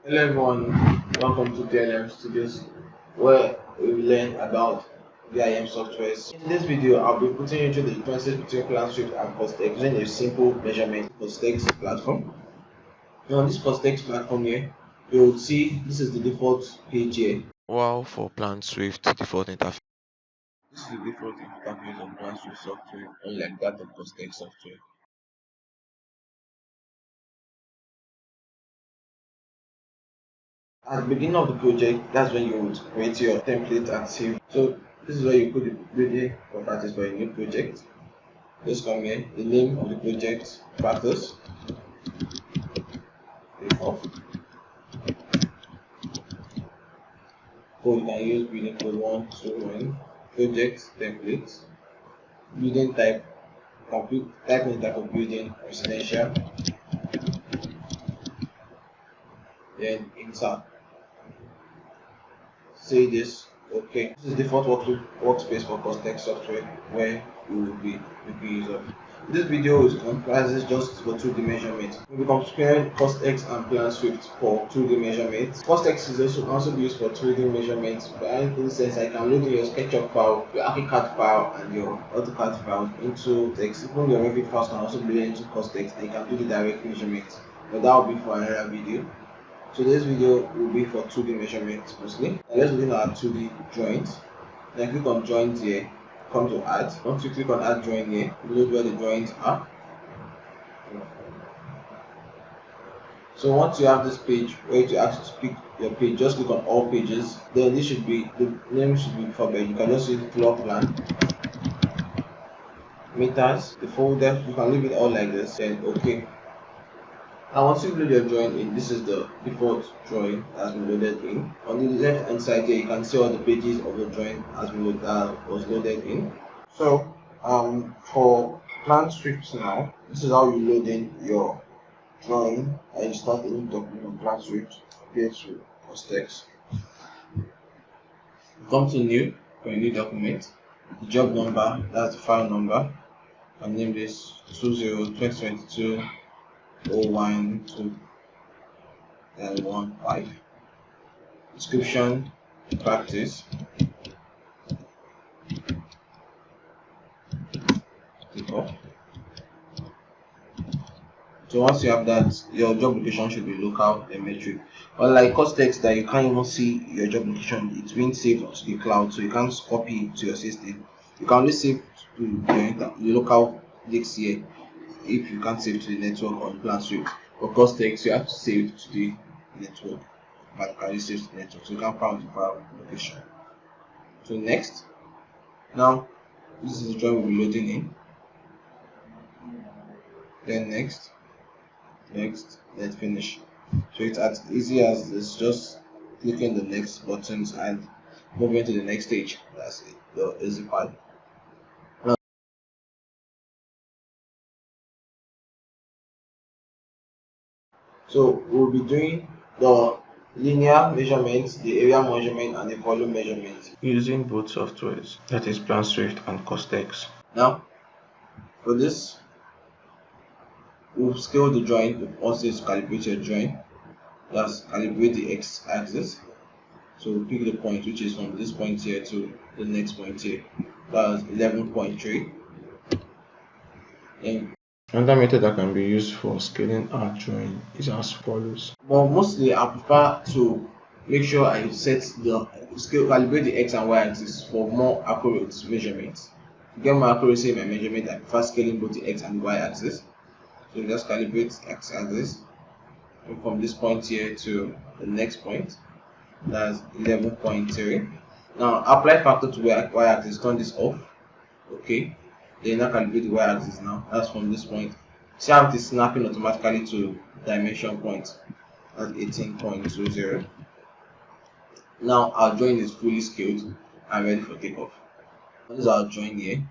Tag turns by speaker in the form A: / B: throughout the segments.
A: Hello everyone, welcome to TLM Studios where we learn about VIM softwares. In this video, I'll be putting you through the differences between Planswift and CostX using a simple measurement CostX platform. Now on this CostX platform here, you will see this is the default page here.
B: While for Planswift default interface,
A: This is the default interface of Planswift software, unlike that of CostX software. At the beginning of the project, that's when you would create your template and save. So this is where you put the building properties for a new project. Just come here, the name of the project, factors, off. Code, you can use building code 1, 2, 1, project, template, building type, type in type of building, residential, then insert. Say this, okay. This is default workspace for CostX software where you will be making use of. This video is comprises just for 2D measurement. We'll be comparing CostX and Planswift for 2D measurements. CostX is also be used for 3D measurements, but in this sense, I can load in your SketchUp file, your ArchiCAD file, and your AutoCAD file into text. Even your Revit files can also be loaded into CostX, and you can do the direct measurements. But that will be for another video. So this video will be for 2D measurements mostly. Now let's look at our 2D drawings. Then click on drawings here, come to add. Once you click on add drawing here, load where the drawings are. So once you have this page where you ask to pick your page, just click on all pages. Then this should be, the name should be before page. You can just use floor plan, meters, the folder, you can leave it all like this, then okay. And once you load your drawing in, this is the default drawing that has been loaded in. On the left hand side here, you can see all the pages of the drawing was loaded in. So for Planswift now, this is how you load in your drawing and you start a new document on Planswift, appear to CostX. Come to new for a new document. The job number, that's the file number. I'll name this 2022 012 and 15. Description, practice. Click off. So once you have that, your job location should be local and metric. Unlike CostX that you can't even see your job location, it's being saved to the cloud, so you can't copy it to your system. You can only save to the local disk here if you can't save to the network on Planswift. For CostX, you have to save to the network, but can you save to the network, so you can find the file location. So next, now this is the drawing we'll be loading in. Then next, then finish. So it's as easy as this, just clicking the next buttons and moving to the next stage. That's it, the easy part. So we'll be doing the linear measurement, the area measurement, and the volume measurement
B: using both softwares, that is Planswift and CostX.
A: Now, for this, we'll scale the drawing. Also, to calibrate your drawing. That's calibrate the x-axis. So we'll pick the point, which is from this point here to the next point here. That's 11.3. And
B: another method that can be used for scaling our drawing is as follows.
A: But mostly I prefer to make sure I set the scale, calibrate the x and y axis for more accurate measurements. To get more accuracy in my measurement, I prefer scaling both the x and the y axis. So just calibrate x axis from this point here to the next point. That's 11.3. Now apply factor to y axis, turn this off. Okay. Then now calibrate the y-axis now. That's from this point. See how it is snapping automatically to dimension point at 18.20. Now our drawing is fully scaled and ready for takeoff. This is our drawing here.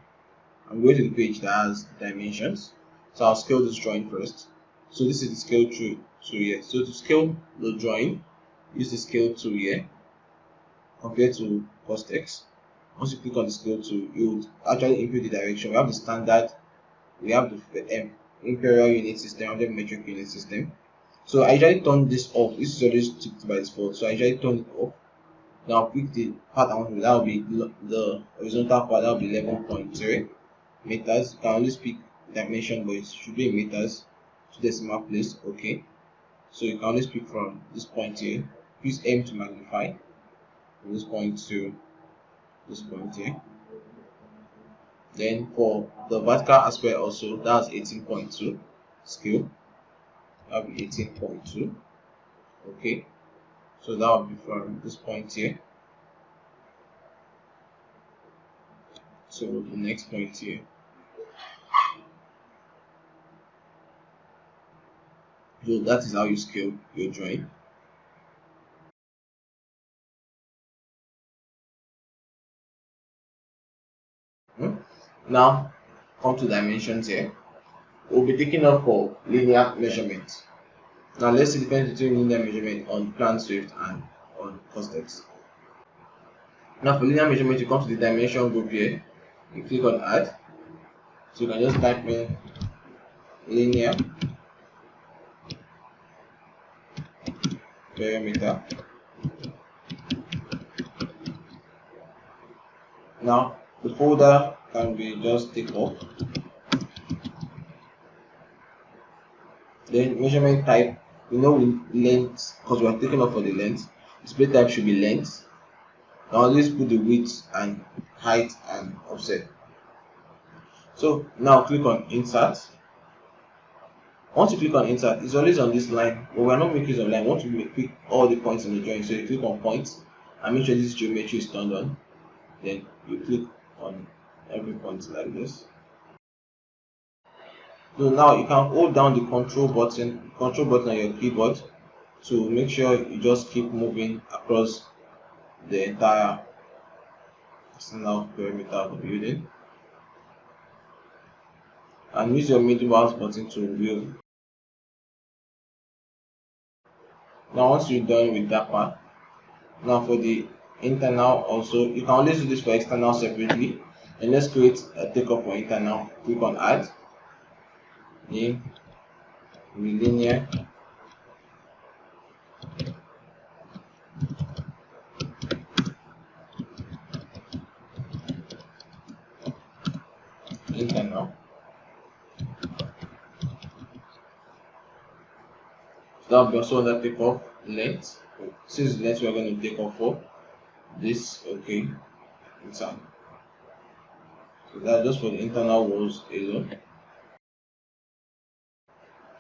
A: I'm going to the page that has dimensions. So I'll scale this drawing first. So this is the scale tool here. So to scale the drawing, use the scale tool here compared to CostX. Once you click on the scale tool, you would actually input the direction. We have the standard, we have the imperial unit system, and the metric unit system. So I usually turn this off. This is always ticked by default, so I usually turn it off. Now pick the part I want to, that will be the horizontal part, that will be 11.3 meters. You can always pick dimension, but it should be in meters to decimal place. Okay, so you can always pick from this point here. Use M to magnify from this point to this point here. Then for the vertical aspect also, that's 18.2 scale. That will be 18.2. Okay, so that will be from this point here to the next point here. So that is how you scale your drawing. Now come to dimensions here. We'll be taking up for linear measurement. Now let's see the difference between linear measurement on Planswift and on CostX. Now for linear measurement, you come to the dimension group here. You click on add. So you can just type in linear perimeter. Now the folder can be just take off. Then measurement type, we know length because we are taking off for the length. Display type should be length. Now always put the width and height and offset. So now click on insert. Once you click on insert, it's always on this line, but we are not making use of line. We want to pick all the points in the drawing. So you click on points and make sure this geometry is turned on. Then you click on every point like this. So now you can hold down the control button on your keyboard to make sure you just keep moving across the entire external perimeter of the building, and use your middle mouse button to wheel. Now once you're done with that part, now for the internal also, you can always do this for external separately. And let's create a takeoff for internal. Click on add, name, linear, internal. So that will be also under takeoff length. Since the length we are going to take off for this, okay, inside. So that's just for the internal walls alone.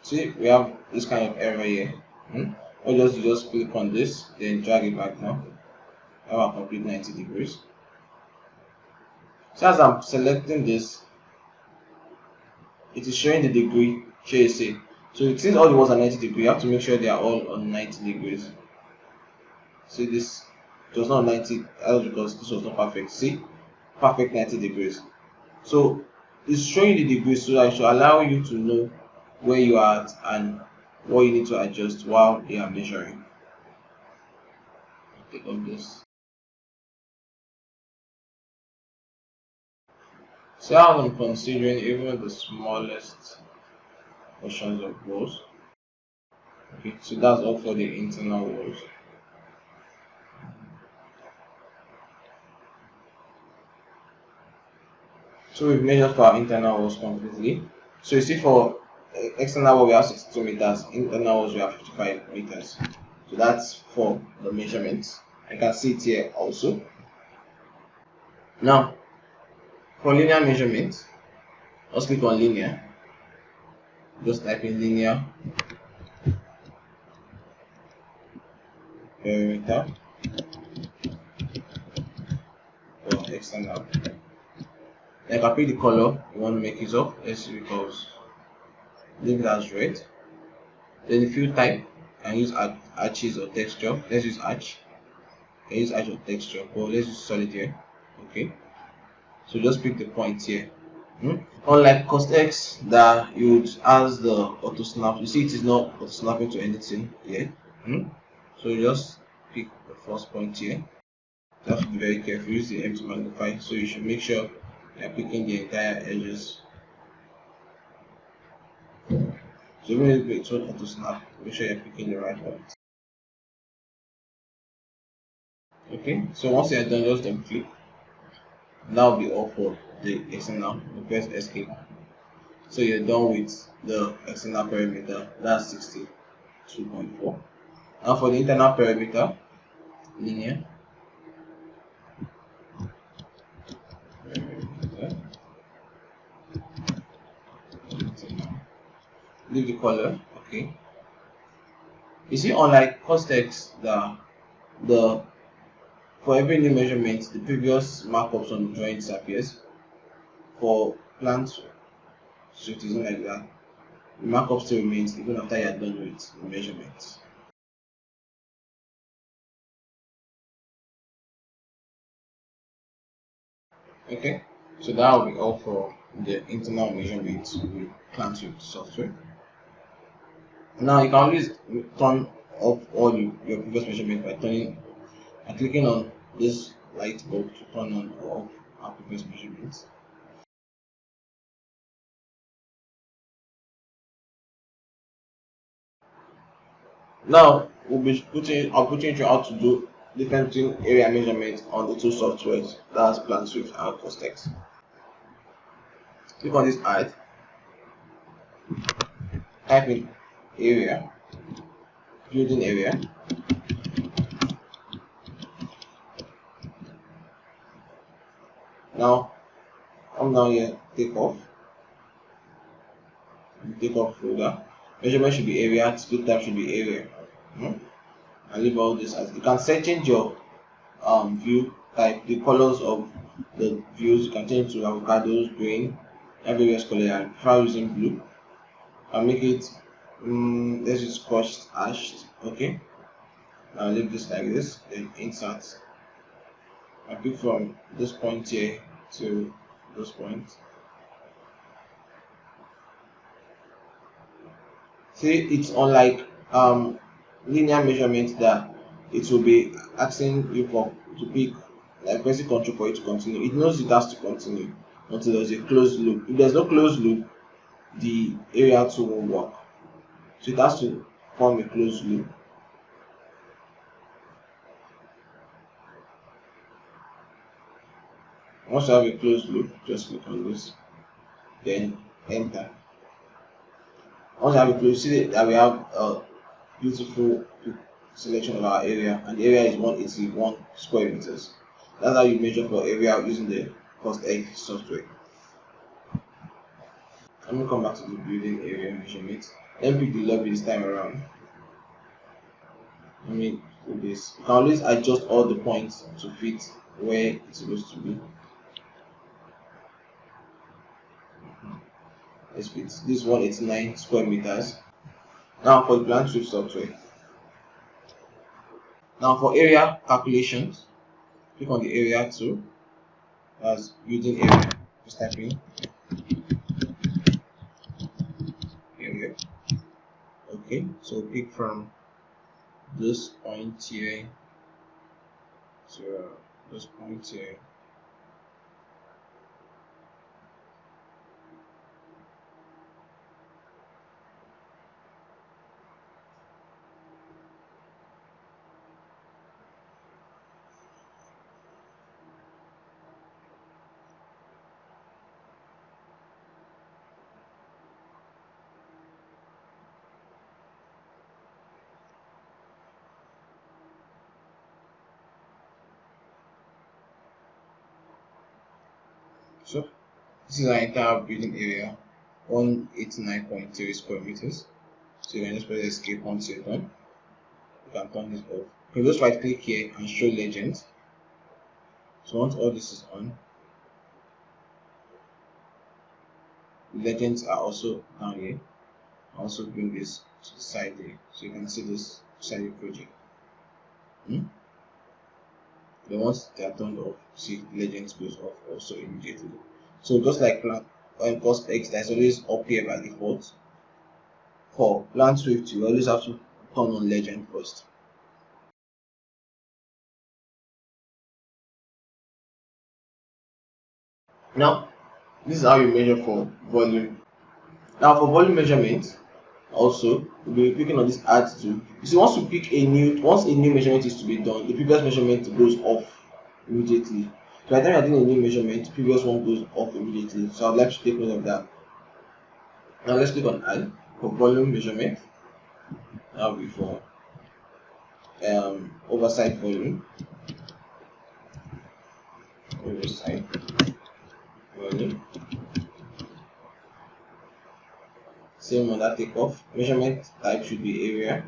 A: See, we have this kind of error here. Or you just click on this, then drag it back now. Have a complete 90 degrees. So as I'm selecting this, it is showing the degree HSA. So since all the walls are 90 degrees, you have to make sure they are all on 90 degrees. See, this it was not 90, that was because this was not perfect. See, perfect 90 degrees. So it's showing the degrees so that it should allow you to know where you are at and what you need to adjust while they are measuring. Click on this. So I'm considering even the smallest portions of walls. Okay, so that's all for the internal walls. So we've measured for our internal walls completely. So you see for external wall we have 62 meters, internal walls we have 55 meters. So that's for the measurements. I can see it here also. Now for linear measurement, let's click on linear. Just type in linear perimeter for external. Then I can pick the color you want to make use of. Let's see, because leave it as red. Then the fill type, and use arches or texture. Let's use arch. I use arch or texture, but let's use solid here. Okay. So just pick the point here. Unlike CostX that you would ask the auto snap, you see it is not auto snapping to anything here. So you just pick the first point here. You have to be very careful. Use the M to magnify, so you should make sure you are picking the entire edges. So even if it's not auto snap, make sure you're picking the right point. Okay, so once you're done, just then click. That will be all for the external. You press escape. So you're done with the external perimeter. That's 62.4. Now for the internal perimeter, linear. Perimeter. Leave the color. Okay. You see, unlike CostX, the for every new measurement, the previous markups on the drawing disappears. For Planswift, it isn't like that. The markup still remains even after you are done with the measurements. Okay, so that will be all for the internal measurements with Planswift software. Now you can always turn off all your previous measurements by clicking on this light bulb to turn on or off our previous measurements. Now I'll put you how to do different area measurement on the two softwares, that's Planswift and CostX. Click on this ad, type in area, building area. Now come down here, take off folder. Measurement should be area, split type should be area. And leave all this as you can change your view type, the colors of the views. You can change to avocados, green, various color. I prefer using blue. I'll make it let's use crushed ash. Okay, I'll leave this like this, then insert. I pick from this point here to this point. See, it's unlike linear measurement that it will be asking you to pick, like pressing control for it to continue. It knows it has to continue until there's a closed loop. If there's no closed loop, the area 2 won't work. So it has to form a closed loop. Once you have a closed loop, just click on this, then enter. Once you have a closed, see that we have a beautiful selection of our area, and the area is 181 square meters. That's how you measure for area using the CostX software. Let me come back to the building area measurement. Then pick the lobby this time around. Let me do this. You can always adjust all the points to fit where it's supposed to be. Let's fit this 189 square meters. Now for the Planswift software. Now for area calculations, click on the area 2. That's building area. Just type in area. Okay, so pick from this point here to this point here. So this is our entire building area, 189.3 square meters. So you can just press escape once you're done. You can turn this off. You can just right click here and show legends. So once all this is on, the legends are also down here. I'll also bring this to the side here so you can see this side project. Then once they are turned off, see legends goes off also immediately. So just like CostX, that's always up here by default. For Planswift, you always have to turn on legend first. Now, this is how you measure for volume. Now for volume measurement, Also, we'll be clicking on this add to. You see, once a new measurement is to be done, the previous measurement goes off immediately. So by the time you're doing a new measurement, the previous one goes off immediately. So I'd like to take note of that. Now let's click on add for volume measurement. That will be for oversight volume. Oversight volume. Same on that takeoff. Measurement type should be area,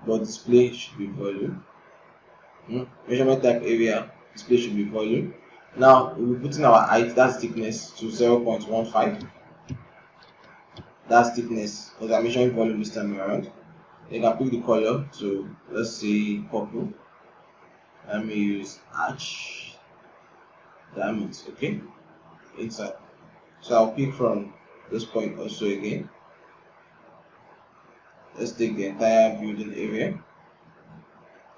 A: but display should be volume. Measurement type area, display should be volume. Now we'll be putting our height, that's thickness, to 0.15. That's thickness because I'm measuring volume this time around. Then I can pick the color to, let's say, purple. Let me use arch diamonds, okay? Inside. So I'll pick from this point also again. Let's take the entire building area.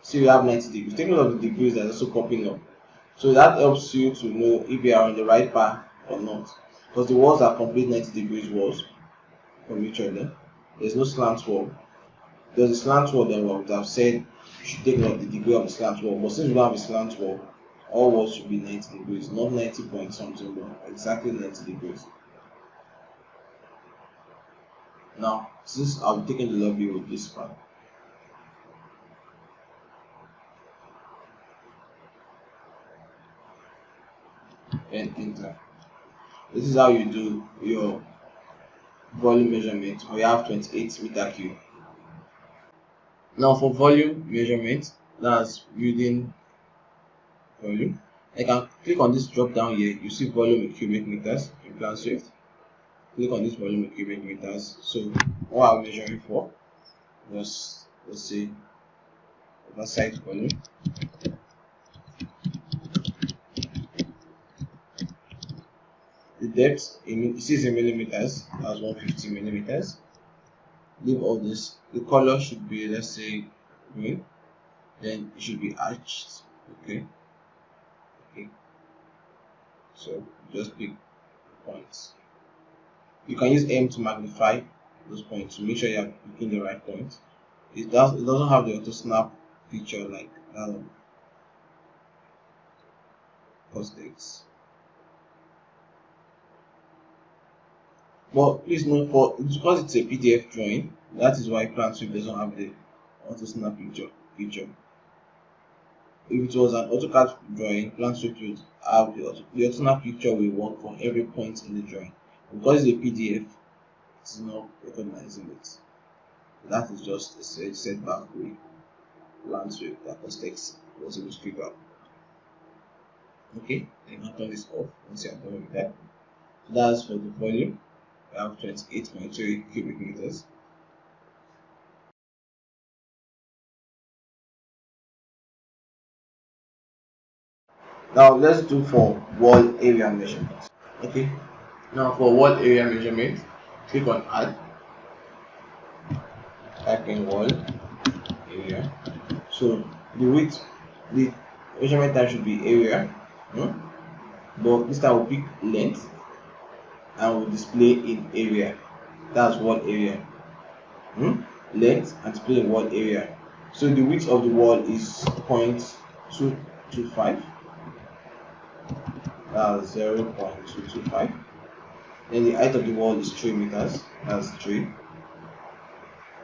A: See, we have 90 degrees. Take note of the degrees that are also popping up. So that helps you to know if you are on the right path or not. Because the walls are complete 90 degrees walls from each other. There's no slant wall. If there's a slant wall, then we would have said you should take note of the degree of the slant wall. But since we don't have a slant wall, all walls should be 90 degrees, not 90 point something, but exactly 90 degrees. Now, since I'll be taking the lobby with this part, and enter. This is how you do your volume measurement. We have 28 meter cube. Now for volume measurement, that's building volume. I can click on this drop down here. You see volume in cubic meters in Planswift. Click on this volume in cubic meters. So what I'm measuring for was, let's say, oversight volume. The depth in millimeters, that's 150 millimeters. Leave all this. The color should be, let's say, green. Then it should be arched. Okay. So just pick points. You can use M to magnify those points to make sure you are picking the right point. It doesn't have the auto snap feature like CostX. But please note, because it's a PDF drawing, that is why Planswift doesn't have the auto snap feature. If it was an AutoCAD drawing, Planswift would have the auto snap feature will work for every point in the drawing. Because it's a PDF, it's not recognizing it. That is just a setback with Planswift that CostX was able to figure out. Okay, then you can turn this off once you are done with that. So that's for the volume. We have 28.3 cubic meters. Now let's do for wall area measurement. Okay, now for wall area measurement, click on add, type in wall area. So the width, the measurement type should be area, but this time we'll pick length and we'll display in area. That's wall area. Length and display in wall area. So the width of the wall is 0.225. That's 0.225. Then the height of the wall is 3 meters. That's 3.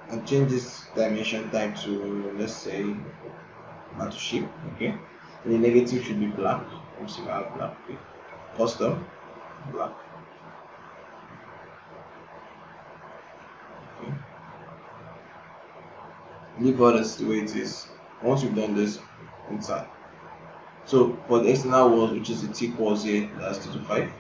A: And change this dimension type to, let's say, shape. Okay. And the negative should be black. Let's see if I have black. Okay. Custom black. Okay. Leave all this the way it is. Once you've done this, inside. So for the external walls, which is the thick walls here, that's 225.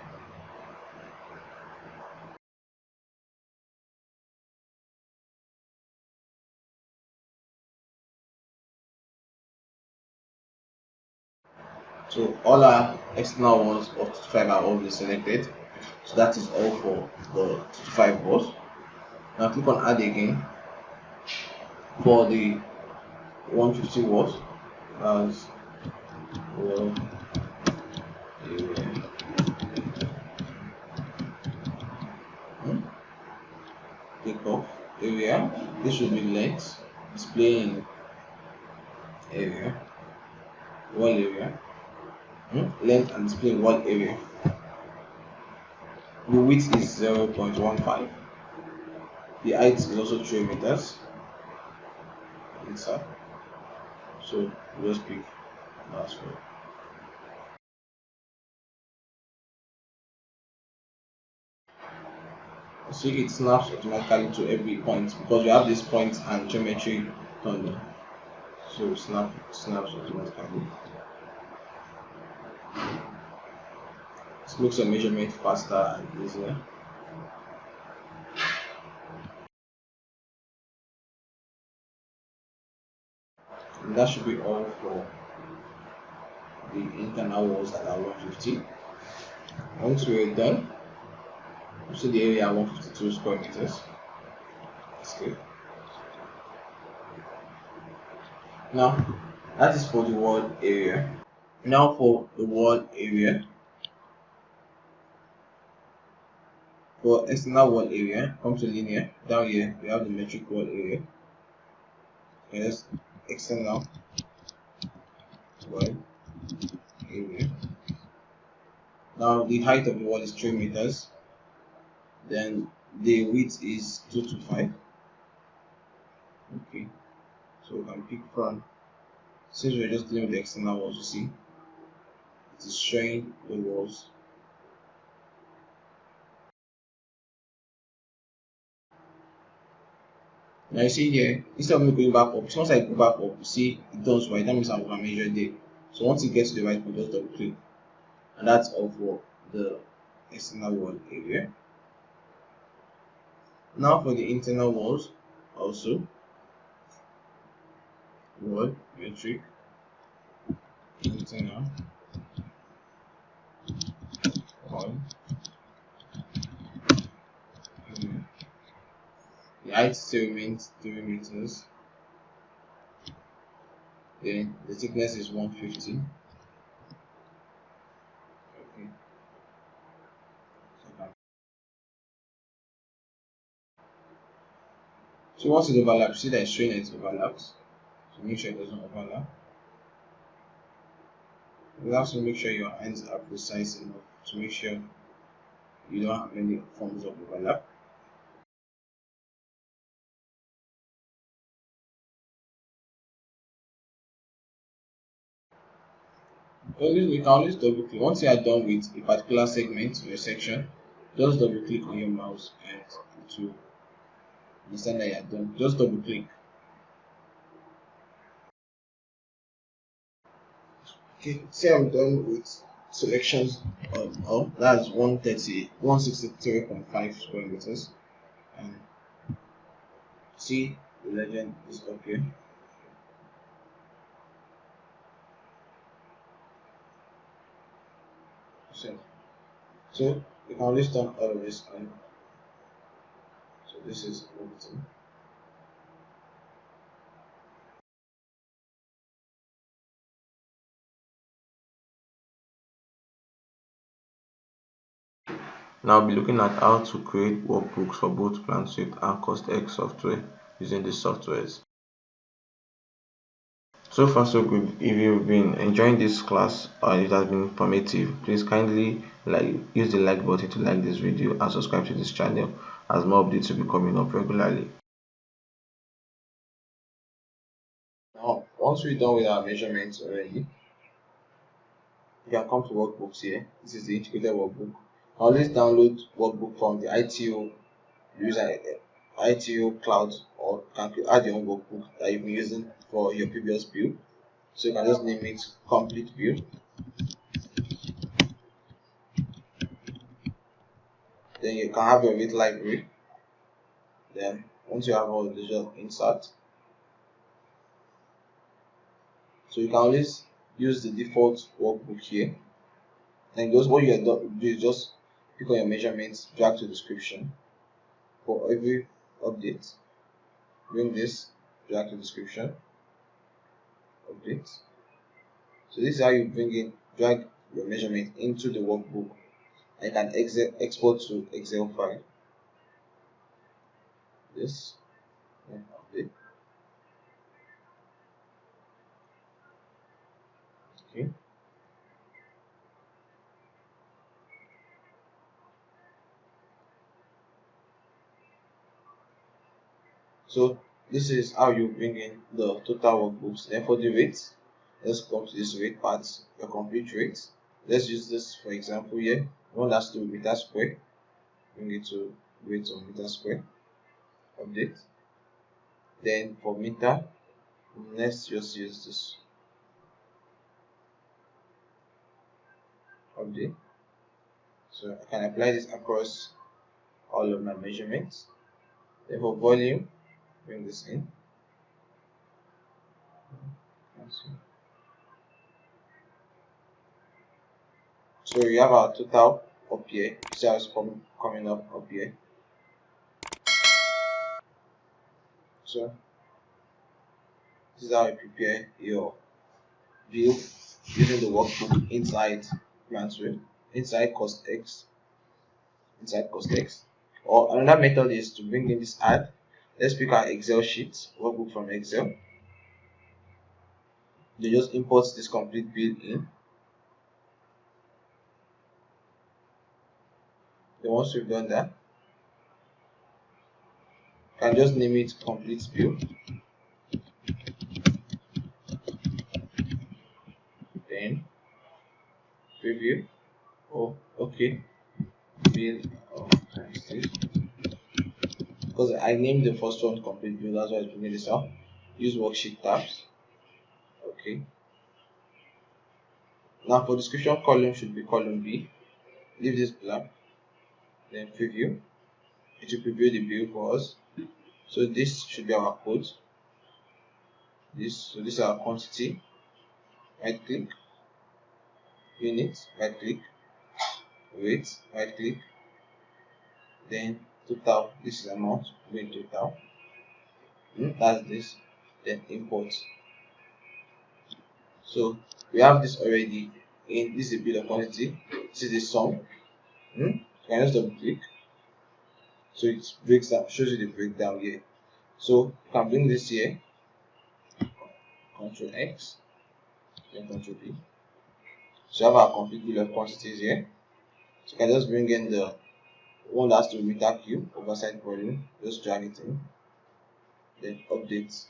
A: So all our external walls of 225 are already selected. So that is all for the 225 walls. Now click on add again for the 150 walls. As well, click of area. This should be length, displaying area, wall area, length and displaying wall area. The width is 0.15. The height is also 3 meters. Inside. So we just pick last one. See, it snaps automatically to every point because we have this point and geometry turned on. So snaps automatically. This makes your measurement faster and easier. And that should be all for the internal walls that are 150. Once we're done, you see the area 152 square meters. Okay. Now that is for the wall area. Now for the wall area. For external wall area, come to linear. Down here we have the metric wall area. Yes, external wall area. Now the height of the wall is 3 meters. Then the width is 225. Okay, so we can pick from, since we're just dealing with the external walls, you see it is showing the walls. Now you see here, instead of me going back up, so once I go back up, you see it turns white. That means I'm going to measure there. So once it gets to the right point, just double click, and that's all for the external wall area. Now for the internal walls, also wall metric internal wall. The height still remains 3 meters. Then the thickness is 150. Okay. So once it overlaps, see that it's showing it overlaps. So make sure it doesn't overlap. You have to make sure your hands are precise enough to make sure you don't have any forms of overlap. You can always double click. Once you are done with a particular segment or a section, just double click on your mouse and to understand that you are done. Just double click. Okay, say I'm done with selections of that's 163.5 square meters, and see the legend is up here. So you can always turn all of this on. So this is everything.
B: Now I'll be looking at how to create workbooks for both Planswift and CostX software using these softwares. So far so good. If you've been enjoying this class or it has been informative, please kindly use the like button to like this video and subscribe to this channel as more updates will be coming up regularly.
A: Now once we're done with our measurements already, you can come to workbooks here. This is the integrated workbook. Always download workbook from the ITO ITO cloud, or you can add your own workbook that you've been using for your previous build. So you can just name it complete build. Then you can have your read library. Then once you have all the just insert. So you can always use the default workbook here. And just what you do is just pick on your measurements, drag to description for every update. Bring this, drag to description, update. So this is how you drag your measurement into the workbook, and you can export to Excel file. this, then update. Okay. So this is how you bring in the total workbooks. Then for the rates, let's come to this rate part, your complete rate. Let's use this for example here. We want us to meter square. Bring it to rate on meter square. Update. Then for meter, let's just use this. Update. So I can apply this across all of my measurements. Then for volume, bring this in. So we have our total up here. See how it's coming up here. So this is how you prepare your view using the workbook inside Planswift, inside CostX, Or another method is to bring in this add. Let's pick our Excel sheet, workbook from Excel. They just import this complete bill in. Then once we've done that, you can just name it complete bill. Then preview. Oh, okay. Bill times 3. Because I named the first one complete bill, that's why it's bringing this out. Use worksheet tabs. Okay. Now for description column should be column B. Leave this blank. Then preview. It will preview the bill for us. So this should be our code. So this is our quantity. Right click. Unit. Right click. Rate. Right click. Then total. This is amount. Bring total. That's this. Then import. So we have this already. This is a bill of quantity. This is the sum. You can just double click. So it breaks down, shows you the breakdown here. So you can bring this here. Control X. Then Control V. So you have our complete bill of quantities here. So you can just bring in the one that has to meter cube, oversight volume. Just drag it in. Then update.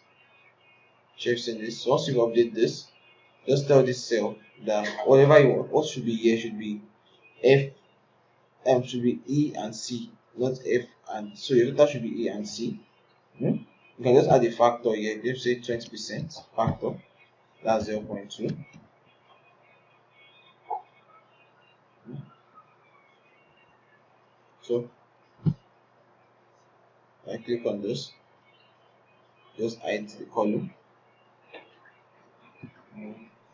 A: Shift in this. So once you update this, just tell this cell that whatever you want, what should be here should be F, should be E and C, not F and so your total should be E and C. You can just add a factor here. Let's say 20% factor. That's 0.2. So I click on this. Just hide the column.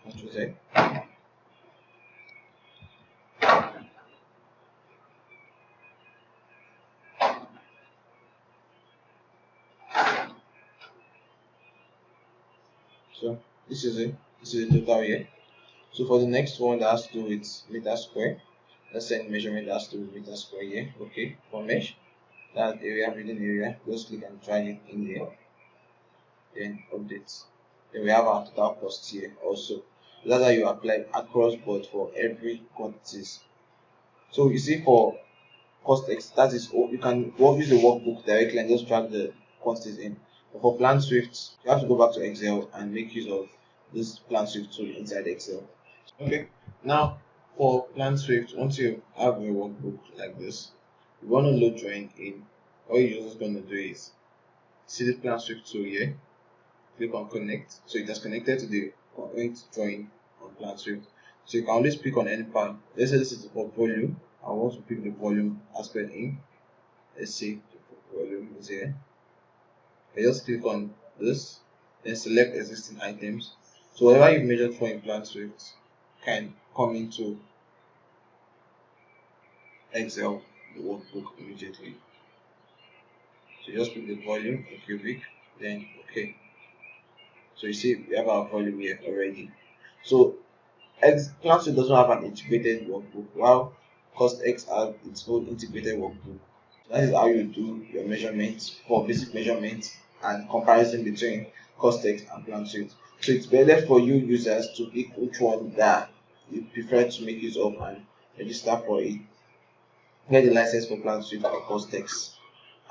A: Control Z. So this is it. This is the total here. So for the next one that has to do with meter square, let's send measurement that has to do with meter square here. Okay, for mesh, that area, reading area, just click and drag it in there. Then update. Then we have our total cost here also. That's how you apply across board for every quantities. So you see for CostX, that is you can use the workbook directly and just drag the quantities in. But for Planswift, you have to go back to Excel and make use of this Planswift tool inside Excel. Okay, now for Planswift, once you have a workbook like this, you want to load drawing in. All you're just going to do is see the Planswift tool here, click on connect. So it has connected to the current drawing on Planswift. So you can always pick on any part. Let's say this is for volume. I want to pick the volume aspect in. Let's see the volume is here. I just click on this, then select existing items. So whatever you've measured for in Planswift can come into Excel, the workbook immediately. So you just pick the volume, the cubic, then okay. So you see we have our volume here already. So Planswift doesn't have an integrated workbook, while CostX has its own integrated workbook. That is how you do your measurements for basic measurement and comparison between CostX and Planswift. So it's better for you users to pick which one that you prefer to make use of and register for it. Get the license for Planswift or CostX,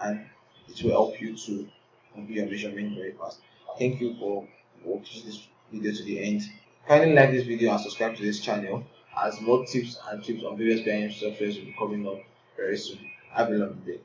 A: and it will help you to complete your measurement very fast. Thank you for watching this video to the end. Kindly like this video and subscribe to this channel, as more tips and tricks on various BIM softwares will be coming up very soon. Have a lovely day.